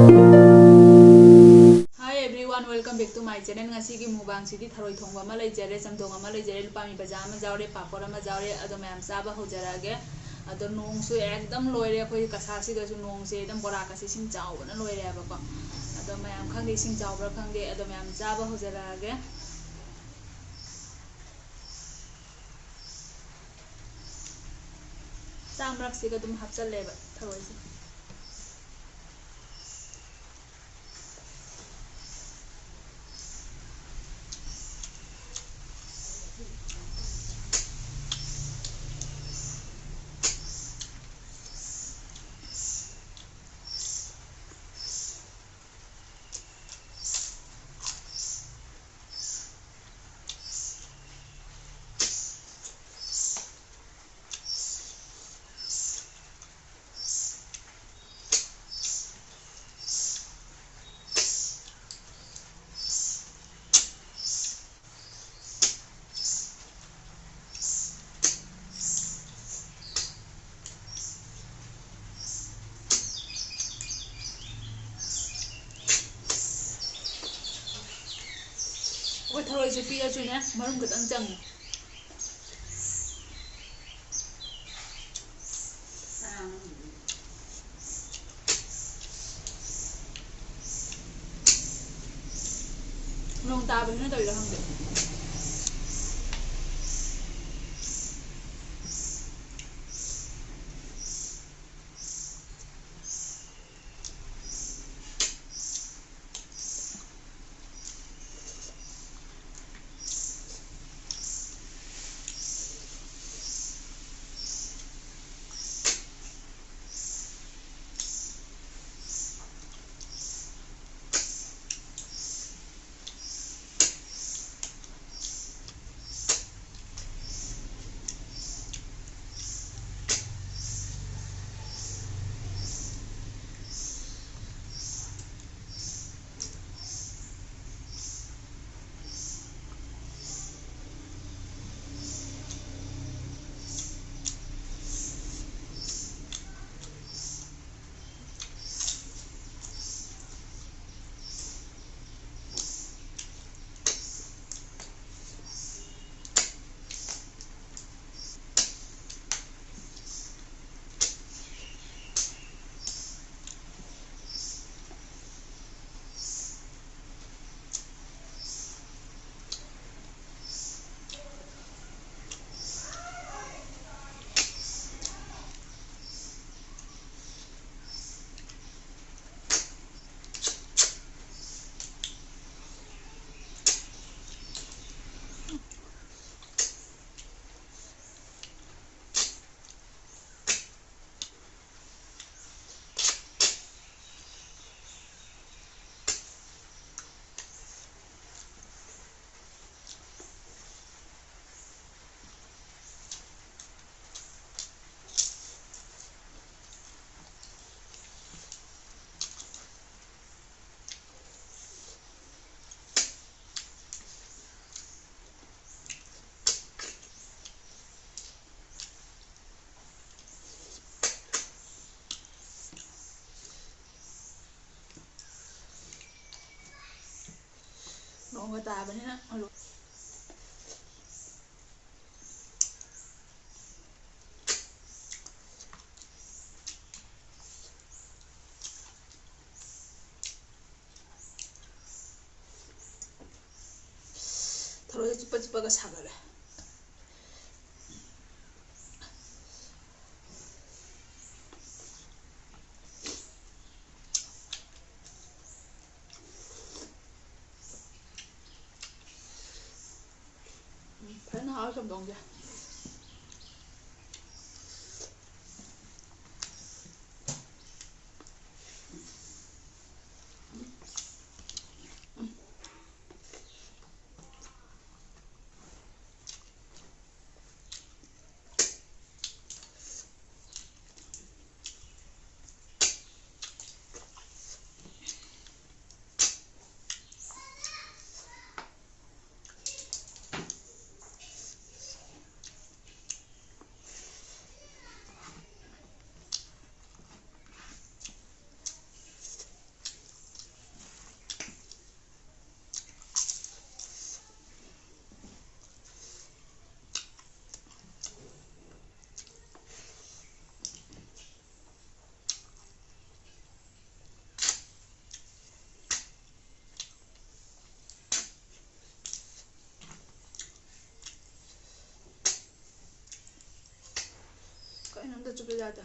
Hi everyone, welcome back to my channel. Ngasi ki mubang sidi tharoi thongba ma leijare, samthong ma leijare, lupami baja ma jaure, papor ma jaure, ado mayam saba hojarage. Ado nong su ekdam loire khoi kasasi ga su nong se ekdam bora kasi sing chaw na loire ba ko. Ado mayam khangde sing chaw bra khangde, ado mayam saba hojarage. Samrak se ga dum hapsal leba tharoi se. Oi tharoi se pia chu ne, marum kadang chang. Nong ta ba na toira khangde. Nong ga ta ba ne na. Tharoi chupa chupa ga sagale. Phải nó hỏi trong đồng kìa. ꯃꯊꯛꯇ ꯆꯨꯞꯄ ꯌꯥꯗꯦ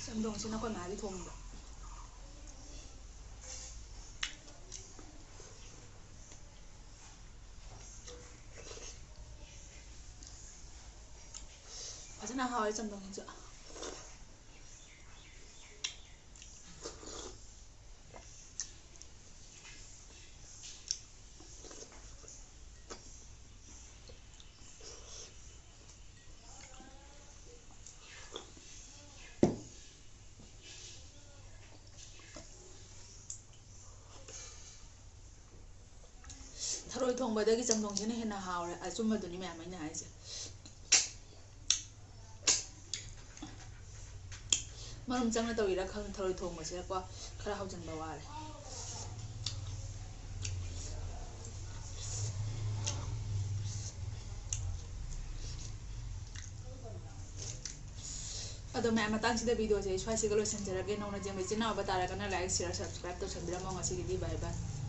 ꯆꯝꯊꯣꯡꯁꯤꯅ ꯑꯩꯈꯣꯏ ꯃꯥꯒꯤ ꯊꯣꯡꯕ ꯐꯖꯅ ꯍꯥꯎꯋꯦ ꯆꯝꯊꯣꯡꯁꯤꯁꯨ ꯊꯔꯣꯏ ꯊꯣꯡꯕꯗꯒꯤ ꯆꯝꯊꯣꯡꯁꯤꯅ ꯍꯦꯟꯅ ꯍꯥꯎꯔꯦ ꯑꯆꯨꯝꯕꯗꯨꯅꯤ ꯃꯌꯥꯝ ꯑꯩꯅ ꯍꯥꯏꯁꯦ ꯃꯔꯨꯝ ꯆꯪꯅ ꯇꯧꯔꯤꯔꯥ ꯈꯪꯗꯦ ꯊꯔꯣꯏ ꯊꯣꯡꯕꯁꯤꯗꯀꯣ ꯈꯔ ꯍꯥꯎꯖꯟꯕ ꯋꯥꯠꯂꯦ ꯑꯗꯣ ꯃꯌꯥꯝ ꯃꯇꯥꯡꯁꯤꯗ ꯚꯤꯗꯤꯑꯣꯁꯦ ꯑꯩ ꯁ꯭ꯋꯥꯏꯁꯤꯒ ꯂꯣꯏꯁꯤꯟꯖꯔꯒꯦ ꯅꯧꯅ ꯌꯦꯡꯕ ꯏꯆꯤꯟ ꯏꯅꯥꯎ ꯇꯥꯔꯒꯅ ꯂꯥꯏꯛ ꯁꯤꯌꯔ ꯁꯕꯁꯀ꯭ꯔꯥꯏꯕ ꯇꯧꯁꯟꯕꯤꯔꯝꯃꯣ ꯉꯁꯤꯒꯤꯗꯤ ꯕꯥꯏ ꯕꯥꯏ